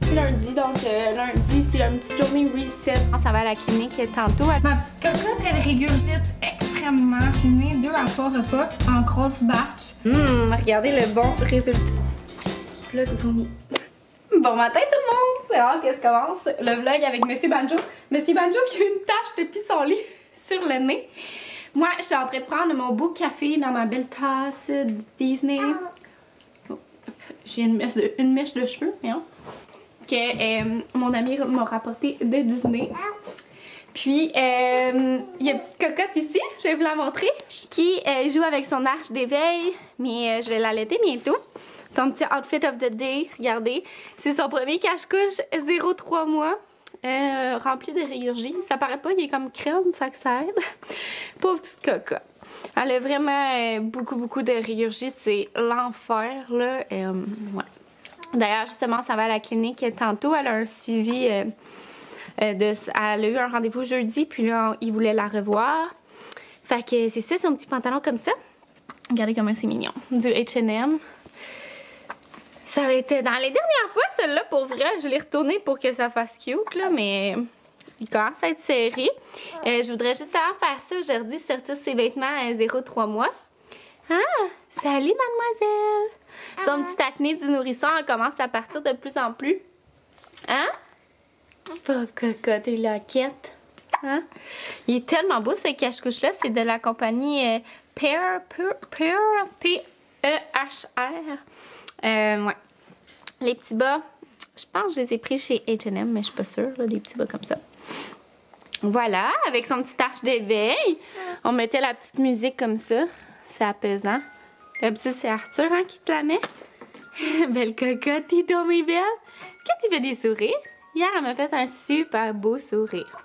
c'est lundi, donc lundi, c'est une petite journée reset. Ça va à la clinique tantôt. Ma petite cocotte, elle régurgite extrêmement. J'ai mis 2 à 3 repas en grosse batch. Regardez le bon résultat. Là, bon matin tout le monde! C'est rare que je commence le vlog avec Monsieur Banjo. Monsieur Banjo qui a une tache de pissenlit sur le nez. Moi, je suis en train de prendre mon beau café dans ma belle tasse Disney. Oh, j'ai une mèche de cheveux, hein, que mon ami m'a rapporté de Disney. Puis, il y a une petite cocotte ici, je vais vous la montrer, qui joue avec son arche d'éveil, mais je vais l'allaiter bientôt. Son petit outfit of the day, regardez. C'est son premier cache-couche 0-3 mois. Rempli de régurgie. Ça paraît pas, il est comme crème, fait que ça aide. Pauvre petite cocotte. Elle a vraiment beaucoup de régurgie. C'est l'enfer, là. Ouais. D'ailleurs, justement, ça va à la clinique tantôt. Elle a un suivi. Elle a eu un rendez-vous jeudi, puis là, il voulait la revoir. Fait que c'est ça, son petit pantalon comme ça. Regardez comment c'est mignon. Du H&M. Ça va être dans les dernières fois, celle-là, pour vrai, je l'ai retourné pour que ça fasse cute, là, mais il commence à être serré. Je voudrais juste faire ça aujourd'hui, sortir ses vêtements à 0-3 mois. Ah! Salut, mademoiselle! Son petit acné du nourrisson, elle commence à partir de plus en plus. Hein? Pauvre cocotte, il la quête. Hein? Il est tellement beau, ce cache-couche-là. C'est de la compagnie P-E-H-R. Ouais. Les petits bas, je pense que je les ai pris chez H&M, mais je suis pas sûre, là, des petits bas comme ça. Voilà, avec son petit arche d'éveil. On mettait la petite musique comme ça. C'est apaisant. D'habitude, c'est Arthur hein, qui te la met. Belle cocotte, t'es tombée belle. Est-ce que tu fais des sourires? Hier, elle m'a fait un super beau sourire.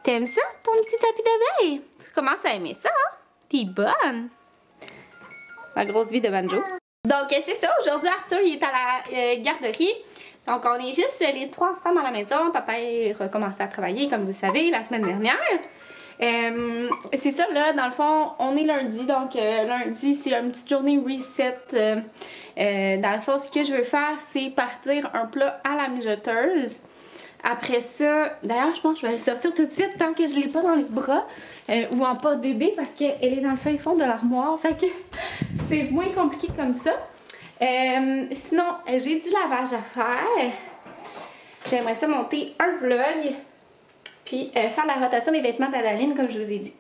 T'aimes ça, ton petit tapis d'éveil? Tu commences à aimer ça, hein? T'es bonne. La grosse vie de Banjo. Donc, c'est ça. Aujourd'hui, Arthur, il est à la garderie. Donc, on est juste les 3 ensemble à la maison. Papa a recommencé à travailler, comme vous savez, la semaine dernière. C'est ça, là, dans le fond, on est lundi. Donc, lundi, c'est une petite journée reset. Dans le fond, ce que je veux faire, c'est partir un plat à la mijoteuse. Après ça, d'ailleurs, je pense que je vais le sortir tout de suite tant que je ne l'ai pas dans les bras ou en pas de bébé parce qu'elle est dans le fin fond de l'armoire. Fait que c'est moins compliqué comme ça. Sinon, j'ai du lavage à faire. J'aimerais ça monter un vlog puis faire la rotation des vêtements d'Adaline comme je vous ai dit.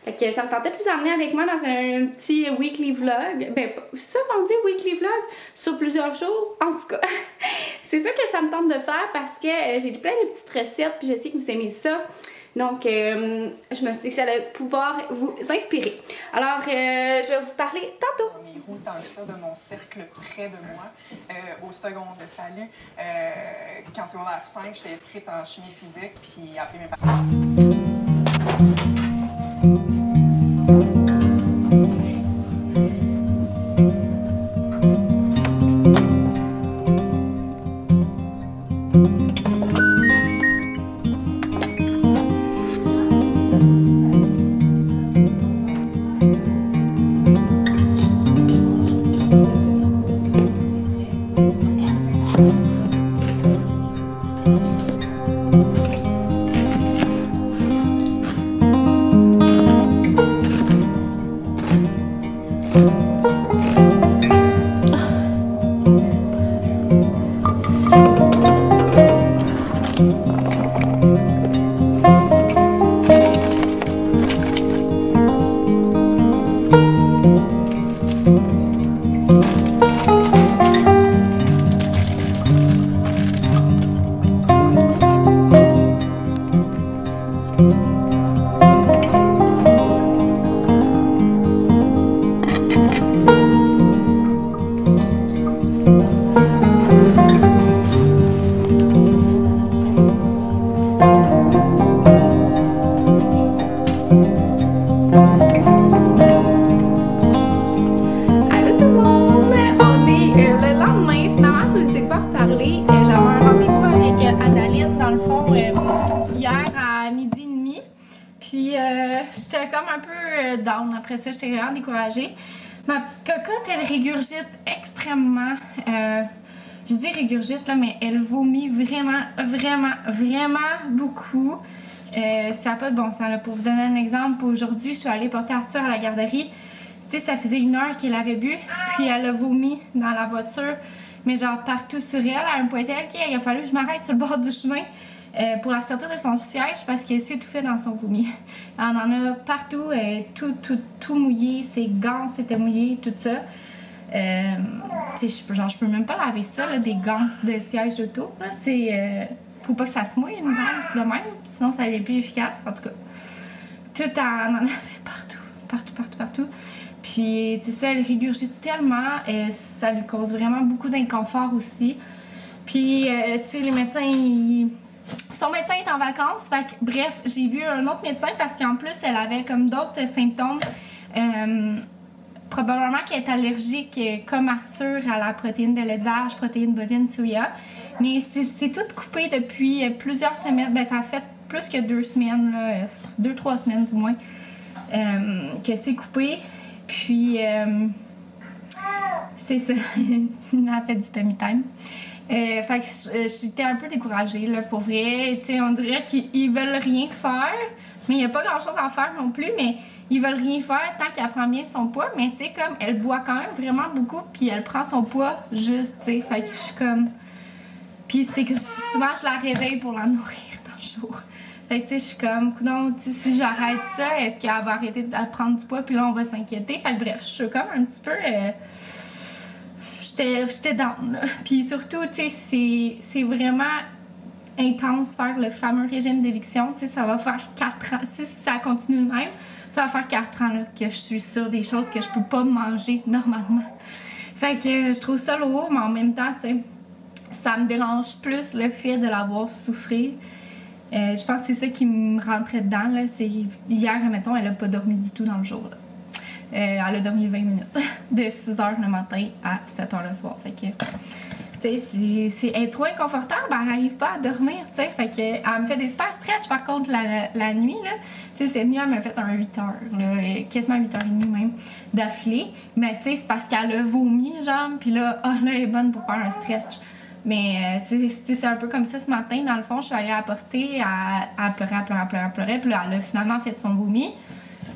Fait que ça me tentait de vous emmener avec moi dans un petit weekly vlog. Ben, c'est ça qu'on dit weekly vlog? Sur plusieurs jours, en tout cas. C'est ça que ça me tente de faire parce que j'ai plein de petites recettes puis je sais que vous aimez ça. Donc, je me suis dit que ça allait pouvoir vous inspirer. Alors, je vais vous parler tantôt. Tant que ça de mon cercle près de moi. Au secondaire, salut. Qu'en secondaire 5, j'étais inscrite en chimie physique, puis après mes parents. j'étais comme un peu down. Après ça, j'étais vraiment découragée. Ma petite cocotte, elle régurgite extrêmement. je dis régurgite là, mais elle vomit vraiment, vraiment, vraiment beaucoup. Ça n'a pas de bon sens là. Pour vous donner un exemple, aujourd'hui, je suis allée porter Arthur à la garderie. Tu sais, ça faisait 1 heure qu'elle avait bu, puis elle a vomi dans la voiture, mais genre partout sur elle, à un point tel qu'il a fallu que je m'arrête sur le bord du chemin pour la sortir de son siège parce qu'elle s'étouffait dans son vomi. On en a partout, tout mouillé, ses gants c'était mouillé, tout ça. Tu sais, genre je peux même pas laver ça, là, des gants de siège d'auto. C'est faut pas que ça se mouille une ganse de même, sinon ça n'est plus efficace. En tout cas, tout en avait partout. Puis c'est ça, elle régurgite tellement, ça lui cause vraiment beaucoup d'inconfort aussi. Puis tu sais, les médecins, son médecin est en vacances, fait que bref, j'ai vu un autre médecin parce qu'en plus elle avait comme d'autres symptômes. Probablement qu'elle est allergique, comme Arthur, à la protéine de lait de vache, protéine bovine, soya. Mais c'est tout coupé depuis plusieurs semaines. Ben, ça fait plus que 2 semaines, 2-3 semaines du moins, que c'est coupé. Puis, c'est ça. Il m'a fait du tummy time. Fait que j'étais un peu découragée, là, pour vrai. Tu sais, on dirait qu'ils veulent rien faire, mais il n'y a pas grand-chose à faire non plus, mais ils veulent rien faire tant qu'elle prend bien son poids. Mais tu sais, comme, elle boit quand même vraiment beaucoup, puis elle prend son poids juste, tu sais. Fait que je suis comme... Puis c'est que souvent, je la réveille pour la nourrir dans le jour. Fait que tu sais, je suis comme, non, tu sais, si j'arrête ça, est-ce qu'elle va arrêter de prendre du poids, puis là, on va s'inquiéter. Fait que bref, je suis comme un petit peu... J'étais down, là. Puis surtout, tu sais, c'est vraiment intense faire le fameux régime d'éviction. Tu sais, ça va faire 4 ans. Si ça continue de même, ça va faire 4 ans là, que je suis sur des choses que je peux pas manger normalement. Fait que je trouve ça lourd, mais en même temps, tu sais, ça me dérange plus le fait de la voir souffrir. Je pense que c'est ça qui me rentrait dedans, là. C'est hier, mettons, elle a pas dormi du tout dans le jour, là. Elle a dormi 20 minutes, de 6h le matin à 7h le soir. Fait que, tu sais, elle est trop inconfortable, elle n'arrive pas à dormir, tu sais. Fait que, elle me fait des super stretch par contre la nuit, là. Tu sais, cette nuit, elle m'a fait un 8h, là, quasiment 8h30 même, d'affilée. Mais tu sais, c'est parce qu'elle a vomi, genre, puis là, oh, là, elle est bonne pour faire un stretch. Mais c'est un peu comme ça ce matin, dans le fond, je suis allée la porter, elle pleurait, puis là, elle a finalement fait son vomi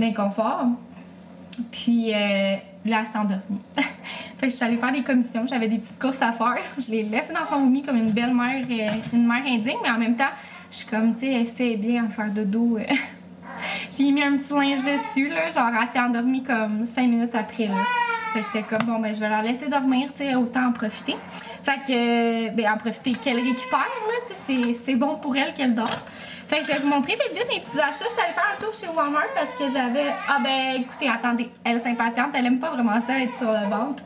d'inconfort. Puis là, elle s'est endormie. Fait que je suis allée faire des commissions, j'avais des petites courses à faire. Je l'ai laissée dans son vomi comme une belle mère, une mère indigne, mais en même temps, je suis comme, tu sais, elle fait bien à faire dodo. J'ai mis un petit linge dessus, là, genre elle s'est endormie comme 5 minutes après, là. Fait que j'étais comme, bon, ben je vais la laisser dormir, tu sais, autant en profiter. Fait que, ben en profiter qu'elle récupère, là, tu sais, c'est bon pour elle qu'elle dort. Fait que je vais vous montrer vite mes petits achats. Je suis allée faire un tour chez Walmart parce que j'avais... Ah ben écoutez, attendez, elle s'impatiente, elle aime pas vraiment ça être sur le ventre.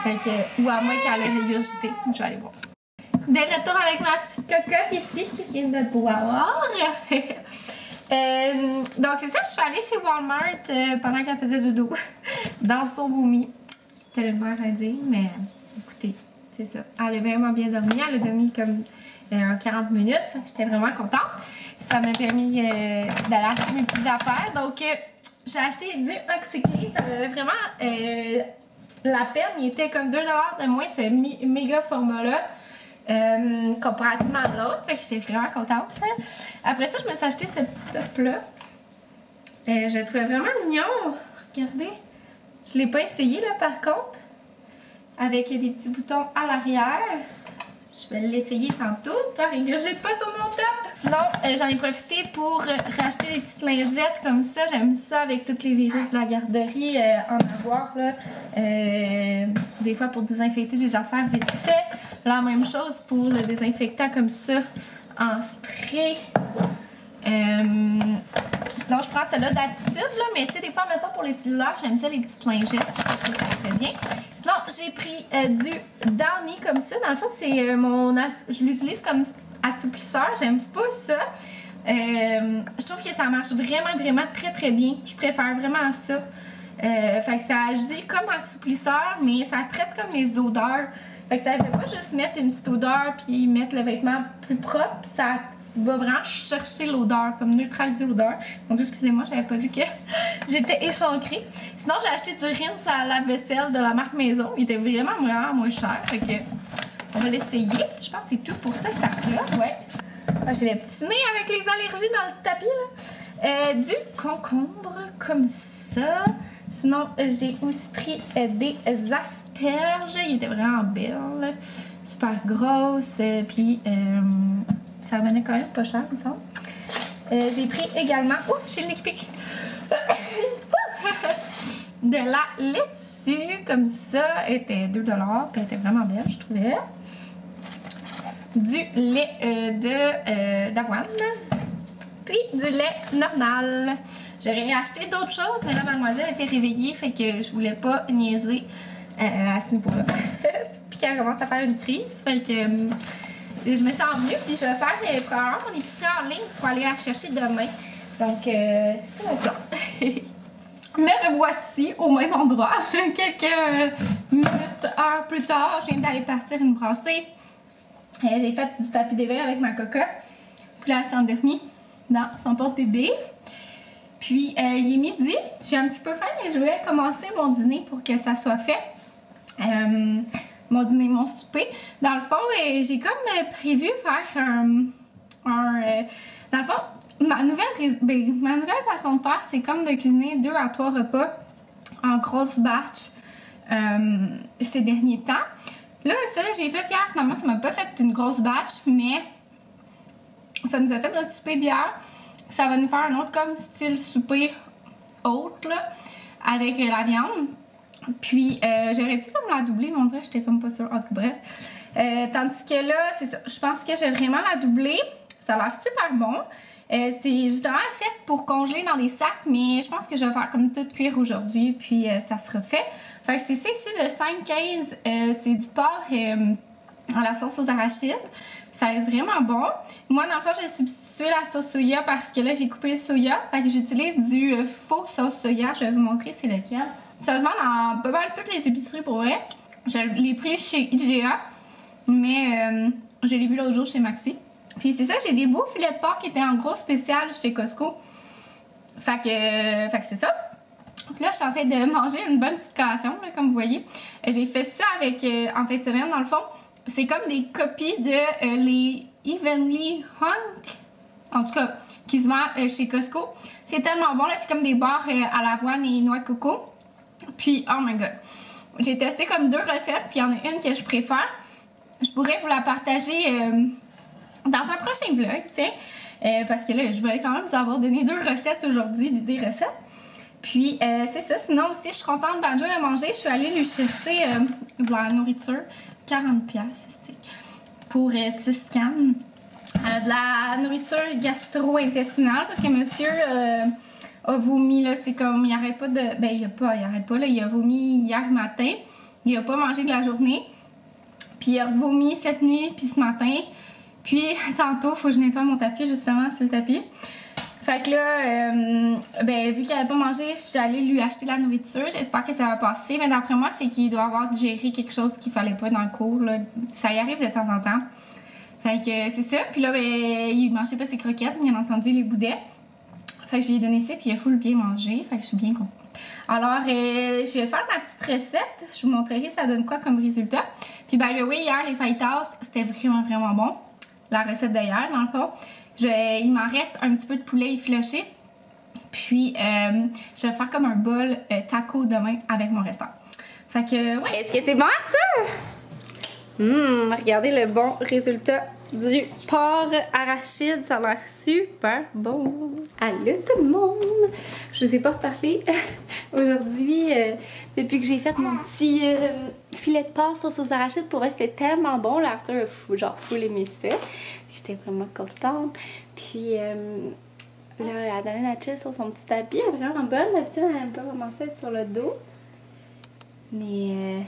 Fait que, ou à moins qu'elle ait régurgité. Je vais aller voir. De retour avec ma petite cocotte ici qui vient de boire. Donc c'est ça, je suis allée chez Walmart pendant qu'elle faisait dodo dans son vomi. C'était le mère à dire, mais écoutez, c'est ça. Elle a vraiment bien dormi. Elle a dormi comme 40 minutes. J'étais vraiment contente. Ça m'a permis d'aller acheter mes petites affaires. Donc j'ai acheté du Oxyclean. Ça m'avait vraiment la peine. Il était comme 2$ de moins ce méga format-là. Comparativement à l'autre. Fait que j'étais vraiment contente. Après ça, je me suis acheté ce petit top-là. Je le trouvais vraiment mignon. Regardez. Je l'ai pas essayé là par contre. Avec des petits boutons à l'arrière. Je vais l'essayer tantôt. Ça régurgite pas sur mon top. Sinon, j'en ai profité pour racheter des petites lingettes comme ça. J'aime ça avec toutes les virus de la garderie. En avoir là. Des fois pour désinfecter des affaires vite fait. La même chose pour le désinfectant comme ça en spray. Sinon, je prends celle-là d'attitude, là, mais tu sais, des fois, mettons pour les cellulaires, j'aime ça, les petites lingettes. Je trouve que ça fait bien. Sinon, j'ai pris du Downy comme ça. Dans le fond, c'est je l'utilise comme assouplisseur. J'aime pas ça. Je trouve que ça marche vraiment, vraiment très, très bien. Je préfère vraiment ça. Fait que ça agit comme assouplisseur, mais ça traite comme les odeurs. Fait que ça fait pas juste mettre une petite odeur puis mettre le vêtement plus propre. Ça va vraiment chercher l'odeur, comme neutraliser l'odeur. Donc excusez-moi, j'avais pas vu que j'étais échancrée. Sinon, j'ai acheté du rince à lave-vaisselle de la marque Maison. Il était vraiment, vraiment moins cher. Fait que On va l'essayer. Je pense que c'est tout pour ce sac-là. Ouais. Ah, j'ai le petit nez avec les allergies dans le tapis, là. Du concombre, comme ça. Sinon, j'ai aussi pris des asperges. Ils étaient vraiment belles. Super grosses. Puis, ça revenait quand même pas cher, il me semble. J'ai pris également... Oh, j'ai le nez qui pique. De la laitue, comme ça. Elle était 2 $. Puis elle était vraiment belle, je trouvais. Du lait d'avoine. Puis du lait normal. J'aurais acheté d'autres choses, mais là, mademoiselle était réveillée, fait que je voulais pas niaiser à ce niveau-là. Puis qu'elle commence à faire une crise, fait que je me sens mieux. Puis je vais faire probablement mon épicerie en ligne pour aller la chercher demain. Donc, c'est mon plan. Me revoici au même endroit. Quelques minutes, heures plus tard, je viens d'aller partir une brassée. J'ai fait du tapis d'éveil avec ma cocotte. Puis là, elle s'est endormie dans son porte-bébé. Puis, il est midi. J'ai un petit peu faim, mais je voulais commencer mon dîner pour que ça soit fait. Mon dîner, mon souper. Dans le fond, j'ai comme prévu faire dans le fond, ma nouvelle façon de faire, c'est comme de cuisiner 2 à 3 repas en grosse batch ces derniers temps. Là, ça, j'ai fait hier, finalement, ça m'a pas fait une grosse batch, mais ça nous a fait notre souper d'hier. Ça va nous faire un autre comme style souper haute, là, avec la viande. Puis, j'aurais dû comme la doubler, mais on dirait que j'étais comme pas sûre. En tout cas, bref. Tandis que là, c'est ça. Je pense que j'ai vraiment la doubler. Ça a l'air super bon. C'est justement fait pour congeler dans des sacs, mais je pense que je vais faire comme tout cuire aujourd'hui, puis ça sera fait. Fait que c'est ça ici, le 5-15, c'est du porc à la sauce aux arachides. Ça va être vraiment bon. Moi, dans le fond, j'ai substitué la sauce soya parce que là, j'ai coupé le soya. Fait que j'utilise du faux sauce soya. Je vais vous montrer c'est lequel. Ça se vend dans pas mal toutes les épiceries pour vrai. Je l'ai pris chez IGA, mais je l'ai vu l'autre jour chez Maxi. Puis c'est ça, j'ai des beaux filets de porc qui étaient en gros spécial chez Costco. Fait que c'est ça. Puis là, je suis en train de manger une bonne petite collation, là, comme vous voyez. J'ai fait ça avec, en fin de semaine, dans le fond. C'est comme des copies de les Evenly Hunk, en tout cas, qui se vendent chez Costco. C'est tellement bon, là, c'est comme des barres à l'avoine et noix de coco. Puis, oh my god, j'ai testé comme 2 recettes, puis il y en a une que je préfère. Je pourrais vous la partager dans un prochain vlog, tiens. Parce que là, je voulais quand même vous avoir donné 2 recettes aujourd'hui, des recettes. Puis, c'est ça. Sinon aussi, je suis contente, Banjo à manger. Je suis allée lui chercher de la nourriture. 40$, pour 6 cannes. De la nourriture gastro-intestinale, parce que monsieur a vomi, là, c'est comme, il arrête pas de... Ben, il arrête pas, là, il a vomi hier matin. Il a pas mangé de la journée. Puis il a revomi cette nuit, puis ce matin. Puis, tantôt, faut que je nettoie mon tapis, justement, sur le tapis. Fait que là, ben, vu qu'il n'avait pas mangé, je suis allée lui acheter la nourriture. J'espère que ça va passer. Mais d'après moi, c'est qu'il doit avoir digéré quelque chose qu'il fallait pas dans le cours, là. Ça y arrive de temps en temps. Fait que c'est ça. Puis là, ben, il mangeait pas ses croquettes, bien entendu, il les boudait. Fait que j'ai donné ça, puis il a full bien mangé. Fait que je suis bien contente. Alors, je vais faire ma petite recette. Je vous montrerai ça donne quoi comme résultat. Puis, by the way, hier, les fajitas, c'était vraiment, vraiment bon. La recette d'hier, dans le fond. Il m'en reste un petit peu de poulet effiloché. Puis, je vais faire comme un bol taco demain avec mon restant. Fait que, ouais. Est-ce que c'est bon, ça? Regardez le bon résultat du porc arachide. Ça a l'air super bon. Allô tout le monde! Je vous ai pas reparlé aujourd'hui depuis que j'ai fait mon petit filet de porc sauce aux arachides. Pour vrai, c'était tellement bon. L'Arthur a genre full aimé ça. J'étais vraiment contente. Puis là, elle a donné la chill sur son petit tapis. Elle est vraiment bonne. La tienne, elle a pas commencé à être sur le dos. Mais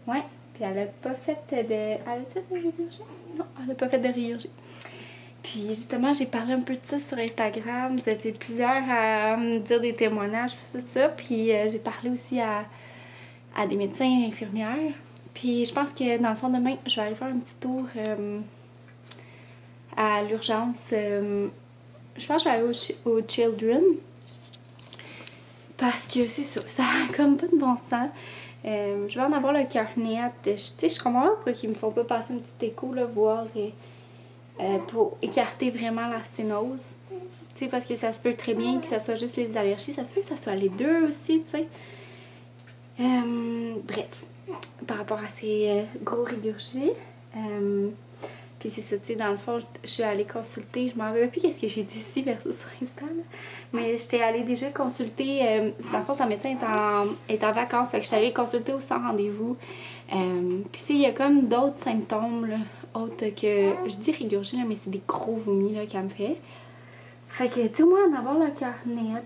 ouais. Puis elle a pas fait de... Elle a fait de réurgie? Non, elle a pas fait de réurgie. Puis justement, j'ai parlé un peu de ça sur Instagram. Vous étiez plusieurs à me dire des témoignages, tout ça. Puis j'ai parlé aussi à des médecins et infirmières. Puis je pense que dans le fond, demain, je vais aller faire un petit tour à l'urgence. Je pense que je vais aller au Children. Parce que c'est ça, ça a comme pas de bon sens. Je vais en avoir le cœur net. Je comprends pas pourquoi ils me font pas passer une petite écho, là, voir pour écarter vraiment la sténose. Tu sais, parce que ça se peut très bien que ça soit juste les allergies, ça se peut que ça soit les deux aussi, tu sais. Bref, par rapport à ces gros régurgies. Puis c'est ça, tu sais, dans le fond, je suis allée consulter, je m'en rappelle plus qu'est-ce que j'ai dit ici versus sur Insta, là. Mais j'étais allée déjà consulter, dans le fond, sa médecin est en vacances, fait que j'étais allée consulter au sans rendez-vous. Puis il y a comme d'autres symptômes, là, autres que, je dis régurgie, là, mais c'est des gros vomis, là, qu'elle me fait. Fait que, tu sais, moi, en avoir le cœur net.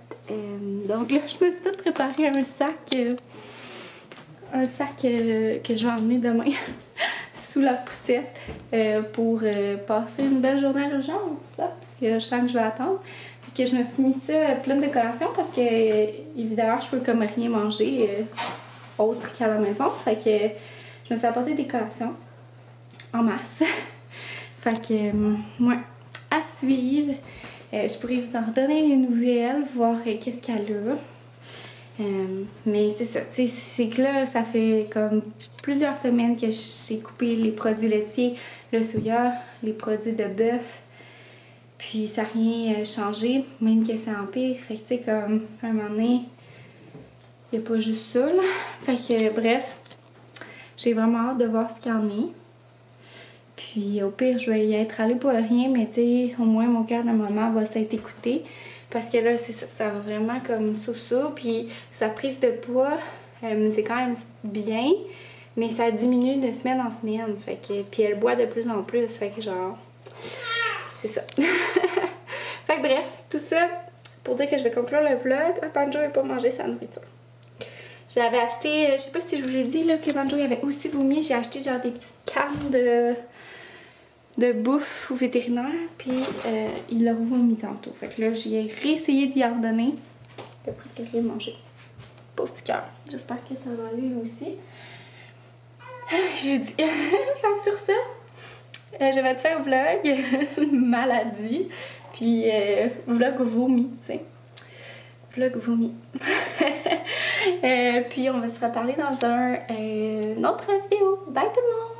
Donc là, je me suis tout préparé un sac que je vais emmener demain sous la poussette pour passer une belle journée à l'urgence, ça, parce que je sens que je vais attendre. Fait que je me suis mis ça pleine de collations parce que, évidemment, je peux comme rien manger autre qu'à la maison. Fait que je me suis apporté des collations en masse. Fait que, ouais, à suivre. Je pourrais vous en redonner des nouvelles, voir qu'est-ce qu'elle a. Mais c'est ça, tu sais, c'est que là, ça fait comme plusieurs semaines que j'ai coupé les produits laitiers, le soya, les produits de bœuf, puis ça n'a rien changé, même que ça empire. Fait que tu sais, comme à un moment donné, il n'y a pas juste ça, là. Fait que bref, j'ai vraiment hâte de voir ce qu'il y en a. Puis au pire, je vais y être allée pour rien, mais tu sais, au moins mon cœur de maman va s'être écouté. Parce que là, c'est ça, ça va vraiment comme sous-sous. Puis sa prise de poids, c'est quand même bien, mais ça diminue de semaine en semaine. Fait que, puis elle boit de plus en plus. Fait que genre, c'est ça. Fait que bref, tout ça pour dire que je vais conclure le vlog. Banjo n'a pas mangé sa nourriture. J'avais acheté, je sais pas si je vous l'ai dit, là, que Banjo avait aussi vomi. J'ai acheté genre des petites cannes de bouffe au vétérinaire, puis il l'a vomi tantôt. Fait que là, j'ai réessayé d'y en donner. Il a presque rien mangé. Pauvre petit cœur. J'espère que ça va aller lui aussi. Je dis. Fait que sur ça, je vais te faire un vlog maladie, puis vlog vomi, tu sais. Vlog vomi. Puis on va se reparler dans une autre vidéo. Bye tout le monde!